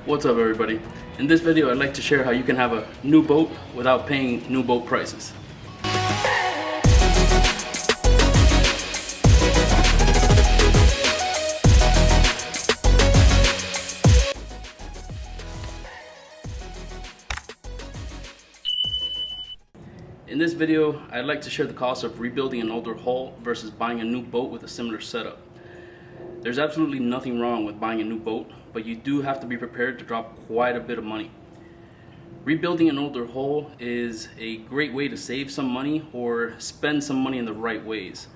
What's up, everybody? In this video I'd like to share how you can have a new boat without paying new boat prices. In this video I'd like to share the cost of rebuilding an older hull versus buying a new boat with a similar setup. There's absolutely nothing wrong with buying a new boat, but you do have to be prepared to drop quite a bit of money. Rebuilding an older hull is a great way to save some money or spend some money in the right ways.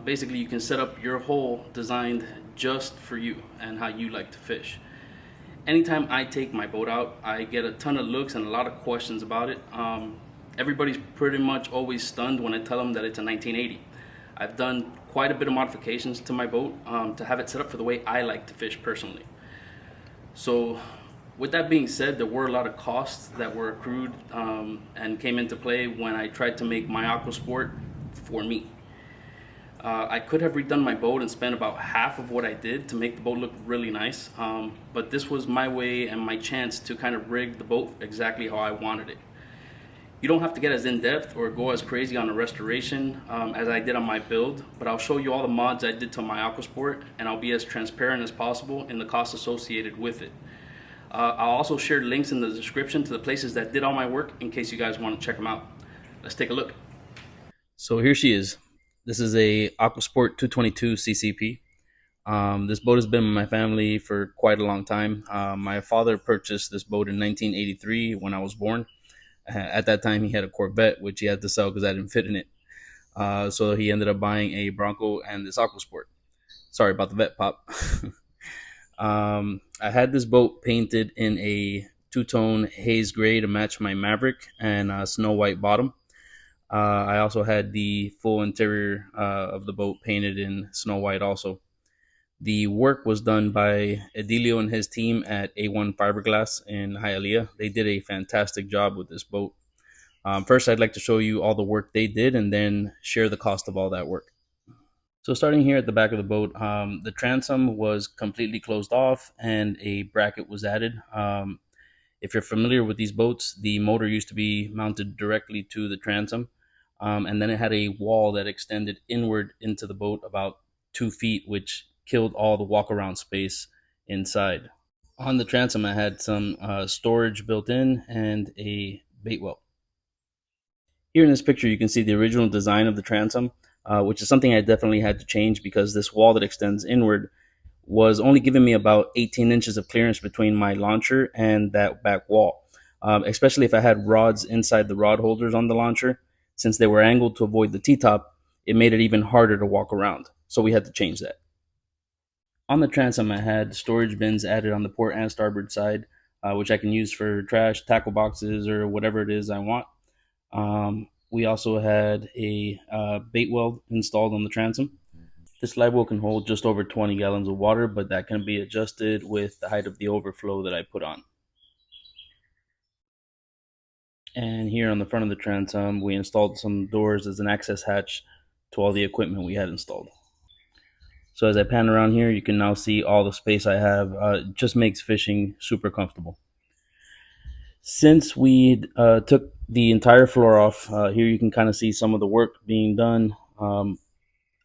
Basically, you can set up your hull designed just for you and how you like to fish. Anytime I take my boat out, I get a ton of looks and a lot of questions about it. Everybody's pretty much always stunned when I tell them that it's a 1980. I've done quite a bit of modifications to my boat to have it set up for the way I like to fish personally. So with that being said, there were a lot of costs that were accrued and came into play when I tried to make my aquasport for me. I could have redone my boat and spent about half of what I did to make the boat look really nice, but this was my way and my chance to kind of rig the boat exactly how I wanted it. You don't have to get as in-depth or go as crazy on a restoration as I did on my build, but I'll show you all the mods I did to my aquasport, and I'll be as transparent as possible in the costs associated with it. I'll also share links in the description to the places that did all my work in case you guys want to check them out. Let's take a look. So here she is. This is a Aquasport 222 CCP. This boat has been in my family for quite a long time. My father purchased this boat in 1983 when I was born. At that time, he had a Corvette, which he had to sell because I didn't fit in it. So he ended up buying a Bronco and this Aquasport. Sorry about the vet pop. I had this boat painted in a two-tone haze gray to match my Maverick and snow white bottom. I also had the full interior of the boat painted in snow white also. The work was done by Edilio and his team at A1 Fiberglass in Hialeah. They did a fantastic job with this boat. First, I'd like to show you all the work they did and then share the cost of all that work. So starting here at the back of the boat, the transom was completely closed off and a bracket was added. If you're familiar with these boats, the motor used to be mounted directly to the transom, and then it had a wall that extended inward into the boat about 2 feet, which killed all the walk-around space inside. On the transom, I had some storage built in and a bait well. Here in this picture, you can see the original design of the transom, which is something I definitely had to change because this wall that extends inward was only giving me about 18 inches of clearance between my launcher and that back wall, especially if I had rods inside the rod holders on the launcher. Since they were angled to avoid the T-top, it made it even harder to walk around, so we had to change that. On the transom, I had storage bins added on the port and starboard side, which I can use for trash, tackle boxes, or whatever it is I want. We also had a bait well installed on the transom. This live well can hold just over 20 gallons of water, but that can be adjusted with the height of the overflow that I put on. And here on the front of the transom, we installed some doors as an access hatch to all the equipment we had installed. So as I pan around here, you can now see all the space I have. It just makes fishing super comfortable. Since we took the entire floor off, here you can kind of see some of the work being done.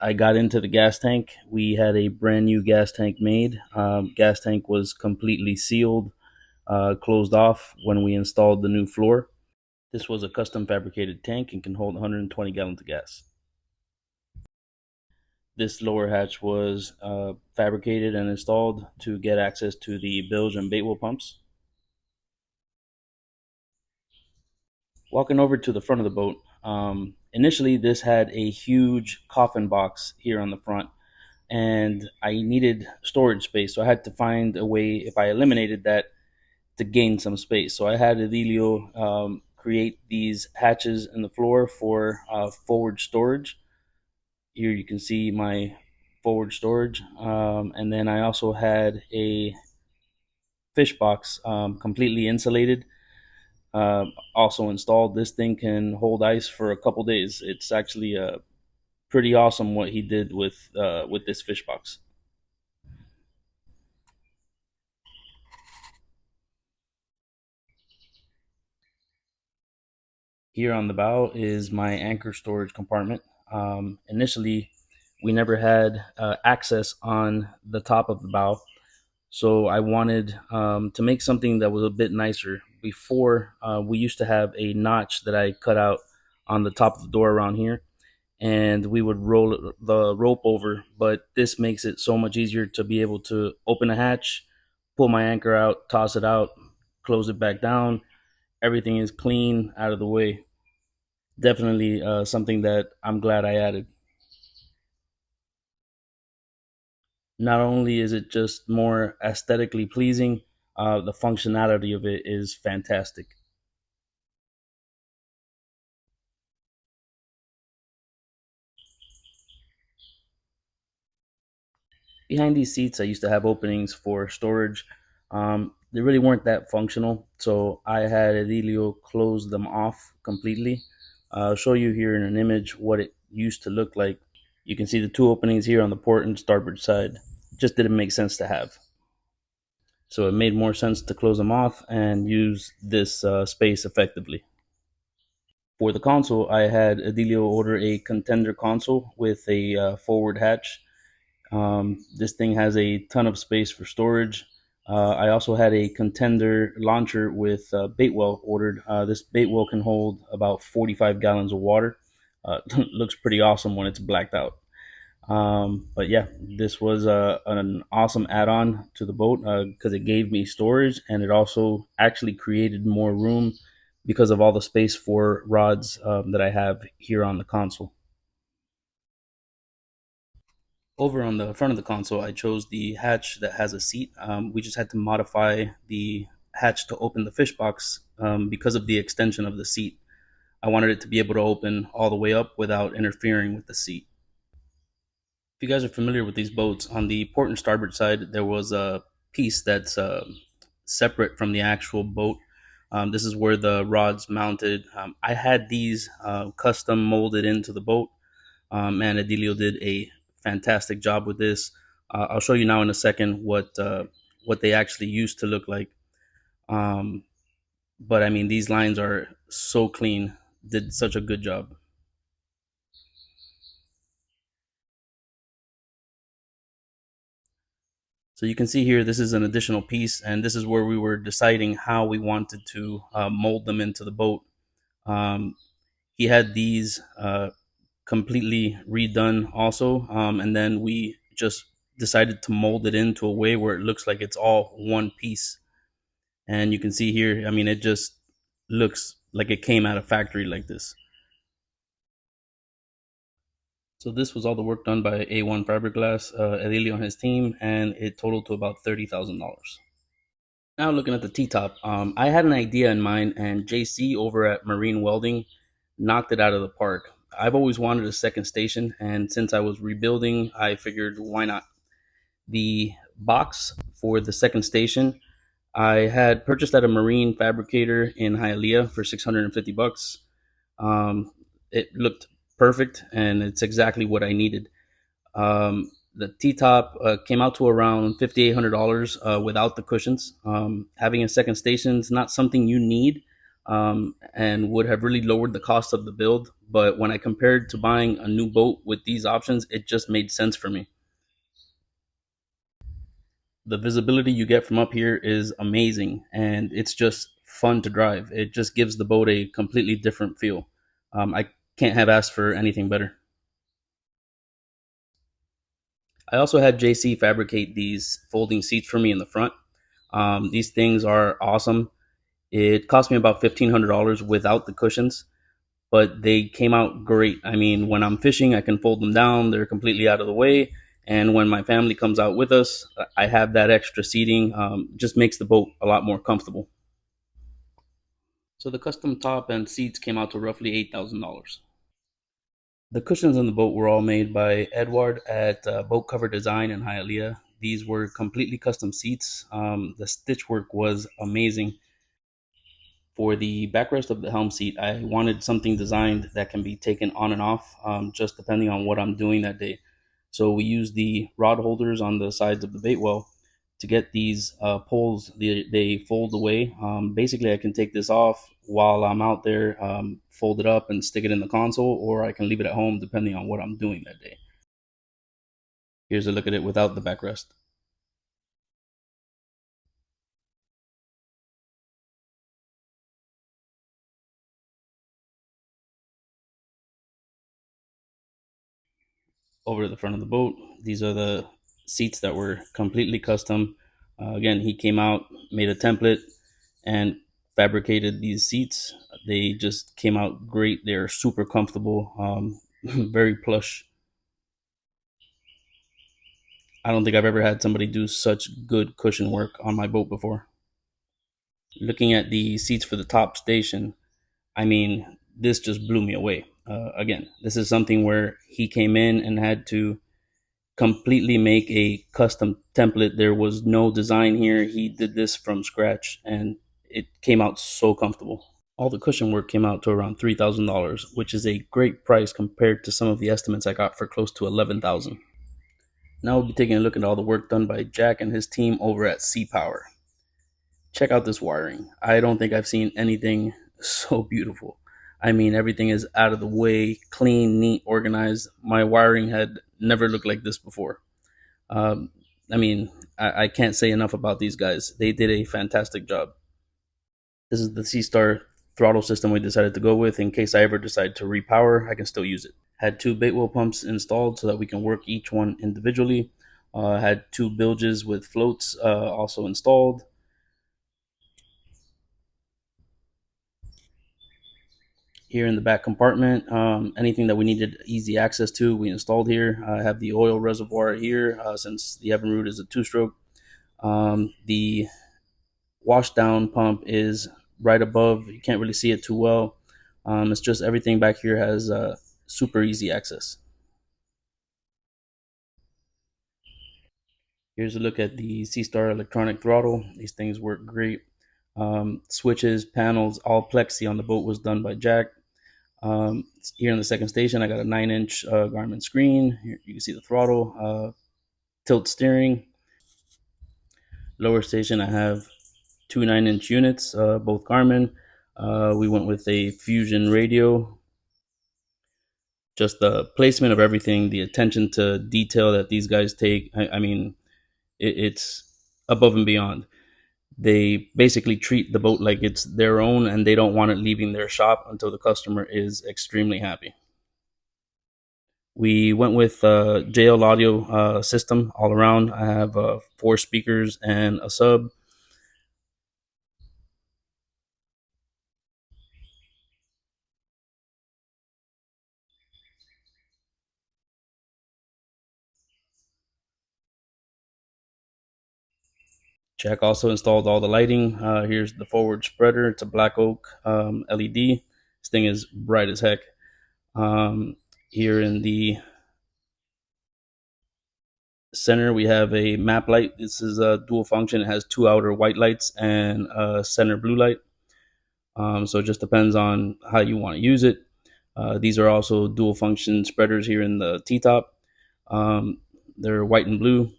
I got into the gas tank. We had a brand new gas tank made. Gas tank was completely sealed, closed off when we installed the new floor. This was a custom fabricated tank and can hold 120 gallons of gas. This lower hatch was fabricated and installed to get access to the bilge and bait well pumps. Walking over to the front of the boat, initially this had a huge coffin box here on the front, and I needed storage space, so I had to find a way, if I eliminated that, to gain some space. So I had Edilio create these hatches in the floor for forward storage. Here you can see my forward storage, and then I also had a fish box completely insulated, also installed. This thing can hold ice for a couple days. It's actually pretty awesome what he did with this fish box. Here on the bow is my anchor storage compartment. Initially, we never had access on the top of the bow, so I wanted to make something that was a bit nicer. Before, we used to have a notch that I cut out on the top of the door around here, and we would roll the rope over. But this makes it so much easier to be able to open a hatch, pull my anchor out, toss it out, close it back down. Everything is clean out of the way. Definitely something that I'm glad I added. Not only is it just more aesthetically pleasing, the functionality of it is fantastic. Behind these seats, I used to have openings for storage. They really weren't that functional, so I had Edilio close them off completely. I'll show you here in an image what it used to look like. You can see the two openings here on the port and starboard side. It just didn't make sense to have. So it made more sense to close them off and use this space effectively. For the console, I had Edilio order a Contender console with a forward hatch. This thing has a ton of space for storage. I also had a Contender launcher with bait well ordered. This bait well can hold about 45 gallons of water. Looks pretty awesome when it's blacked out. But yeah, this was an awesome add-on to the boat because it gave me storage, and it also actually created more room because of all the space for rods that I have here on the console. Over on the front of the console, I chose the hatch that has a seat. We just had to modify the hatch to open the fish box because of the extension of the seat. I wanted it to be able to open all the way up without interfering with the seat. If you guys are familiar with these boats, on the port and starboard side, there was a piece that's separate from the actual boat. This is where the rods mounted. I had these custom molded into the boat. And Edilio did a fantastic job with this. I'll show you now in a second what they actually used to look like. Um, but I mean, these lines are so clean. Did such a good job. So you can see here, this is an additional piece, and this is where we were deciding how we wanted to mold them into the boat. Um, he had these completely redone also, and then we just decided to mold it into a way where it looks like it's all one piece. And you can see here, I mean, it just looks like it came out of factory like this. So this was all the work done by A1 Fiberglass, Edilio and his team, and it totaled to about $30,000. Now looking at the T-top, I had an idea in mind, and JC over at Marine Welding knocked it out of the park. I've always wanted a second station, and since I was rebuilding, I figured why not. The box for the second station I had purchased at a marine fabricator in Hialeah for 650 bucks. Um, it looked perfect, and it's exactly what I needed. The T top came out to around $5,800 without the cushions. Having a second station is not something you need, and would have really lowered the cost of the build. But when I compared to buying a new boat with these options, it just made sense for me. The visibility you get from up here is amazing, and it's just fun to drive. It just gives the boat a completely different feel. I can't have asked for anything better. I also had JC fabricate these folding seats for me in the front. These things are awesome. It cost me about $1,500 without the cushions, but they came out great. I mean, when I'm fishing, I can fold them down, they're completely out of the way. And when my family comes out with us, I have that extra seating. Just makes the boat a lot more comfortable. So the custom top and seats came out to roughly $8,000. The cushions in the boat were all made by Edward at Boat Cover Design in Hialeah. These were completely custom seats. The stitch work was amazing. For the backrest of the helm seat, I wanted something designed that can be taken on and off, just depending on what I'm doing that day. So we used the rod holders on the sides of the bait well To get these poles, they fold away. Basically, I can take this off while I'm out there, fold it up and stick it in the console, or I can leave it at home depending on what I'm doing that day. Here's a look at it without the backrest. Over to the front of the boat. These are the seats that were completely custom. Again, he came out, made a template, and fabricated these seats. They just came out great. They're super comfortable, very plush. I don't think I've ever had somebody do such good cushion work on my boat before. Looking at the seats for the top station, I mean, this just blew me away. Again, this is something where he came in and had to completely make a custom template. There was no design here. He did this from scratch and it came out so comfortable. All the cushion work came out to around $3,000, which is a great price compared to some of the estimates I got for close to 11,000. Now we'll be taking a look at all the work done by Jack and his team over at Seapower. Check out this wiring. I don't think I've seen anything so beautiful. I mean, everything is out of the way, clean, neat, organized. My wiring had never looked like this before. Um, I mean, I can't say enough about these guys. They did a fantastic job. This is the C Star throttle system we decided to go with in case I ever decide to repower. I can still use it. Had two bait wheel pumps installed so that we can work each one individually. Had two bilges with floats also installed. Here in the back compartment, anything that we needed easy access to, we installed here. I have the oil reservoir here since the Evinrude is a two-stroke. The washdown pump is right above. You can't really see it too well. It's just everything back here has super easy access. Here's a look at the C-Star electronic throttle. These things work great. Switches, panels, all plexi on the boat was done by Jack. Here in the second station, I got a 9-inch Garmin screen. Here you can see the throttle, tilt steering. Lower station, I have two 9-inch units, both Garmin. We went with a Fusion radio. Just the placement of everything, the attention to detail that these guys take. I mean, it's above and beyond. They basically treat the boat like it's their own and they don't want it leaving their shop until the customer is extremely happy. We went with JL audio system all around. I have 4 speakers and a sub. Jack also installed all the lighting. Here's the forward spreader. It's a black oak LED. This thing is bright as heck. Here in the center, we have a map light. This is a dual function. It has 2 outer white lights and a center blue light. So it just depends on how you want to use it. These are also dual function spreaders here in the T-top. They're white and blue.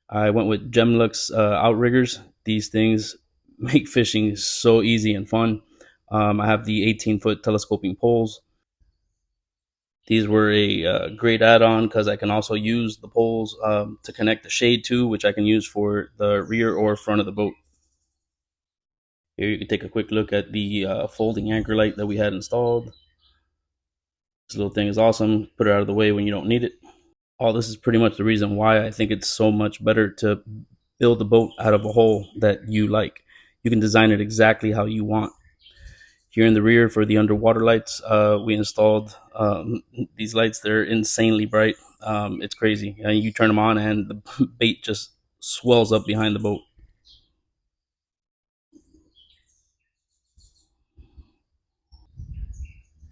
I went with Gemlux outriggers. These things make fishing so easy and fun. I have the 18-foot telescoping poles. These were a great add-on because I can also use the poles to connect the shade to, which I can use for the rear or front of the boat. Here you can take a quick look at the folding anchor light that we had installed. This little thing is awesome. Put it out of the way when you don't need it. All this is pretty much the reason why I think it's so much better to build a boat out of a hole that you like. You can design it exactly how you want. Here in the rear for the underwater lights, we installed these lights. They're insanely bright. It's crazy. You turn them on and the bait just swells up behind the boat.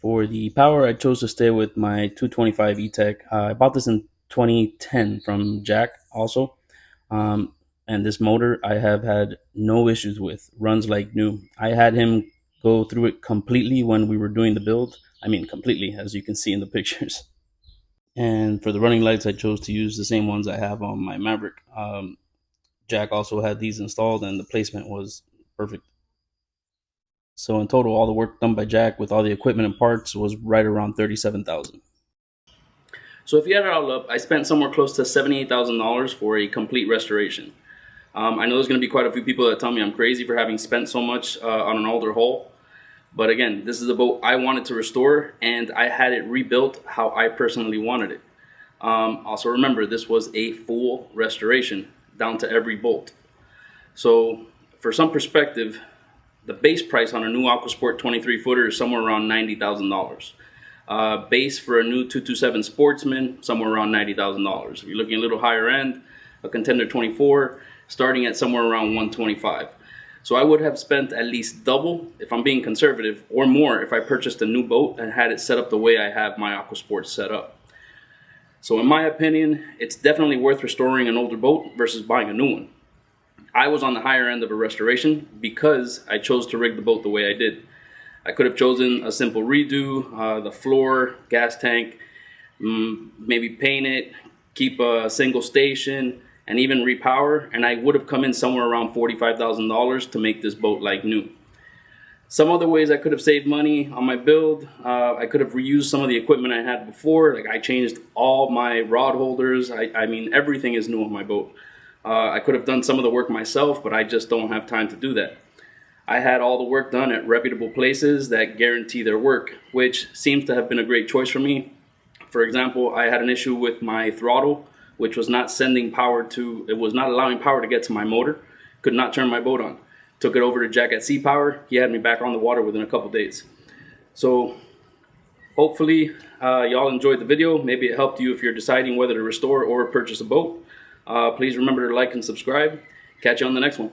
For the power, I chose to stay with my 225 E-Tech. I bought this in 2010 from Jack also. And this motor I have had no issues with. Runs like new. I had him go through it completely when we were doing the build. I mean, completely, as you can see in the pictures. And for the running lights, I chose to use the same ones I have on my Maverick. Jack also had these installed, and the placement was perfect. So in total, all the work done by Jack with all the equipment and parts was right around $37,000. So if you add it all up, I spent somewhere close to $78,000 for a complete restoration. I know there's going to be quite a few people that tell me I'm crazy for having spent so much on an older hull. But again, this is a boat I wanted to restore, and I had it rebuilt how I personally wanted it. Also remember, this was a full restoration down to every bolt. So for some perspective, the base price on a new AquaSport 23 footer is somewhere around $90,000. Base for a new 227 Sportsman, somewhere around $90,000. If you're looking a little higher end, a Contender 24, starting at somewhere around $125,000. So I would have spent at least double, if I'm being conservative, or more if I purchased a new boat and had it set up the way I have my AquaSport set up. So in my opinion, it's definitely worth restoring an older boat versus buying a new one. I was on the higher end of a restoration because I chose to rig the boat the way I did. I could have chosen a simple redo, the floor, gas tank, maybe paint it, keep a single station, and even repower, and I would have come in somewhere around $45,000 to make this boat like new. Some other ways I could have saved money on my build, I could have reused some of the equipment I had before. Like I changed all my rod holders. I mean, everything is new on my boat. I could have done some of the work myself, but I just don't have time to do that. I had all the work done at reputable places that guarantee their work, which seems to have been a great choice for me. For example, I had an issue with my throttle, which was not sending power to, it was not allowing power to get to my motor. Could not turn my boat on. Took it over to Jack at Sea Power. He had me back on the water within a couple days. So hopefully y'all enjoyed the video. Maybe it helped you if you're deciding whether to restore or purchase a boat. Please remember to like and subscribe. Catch you on the next one.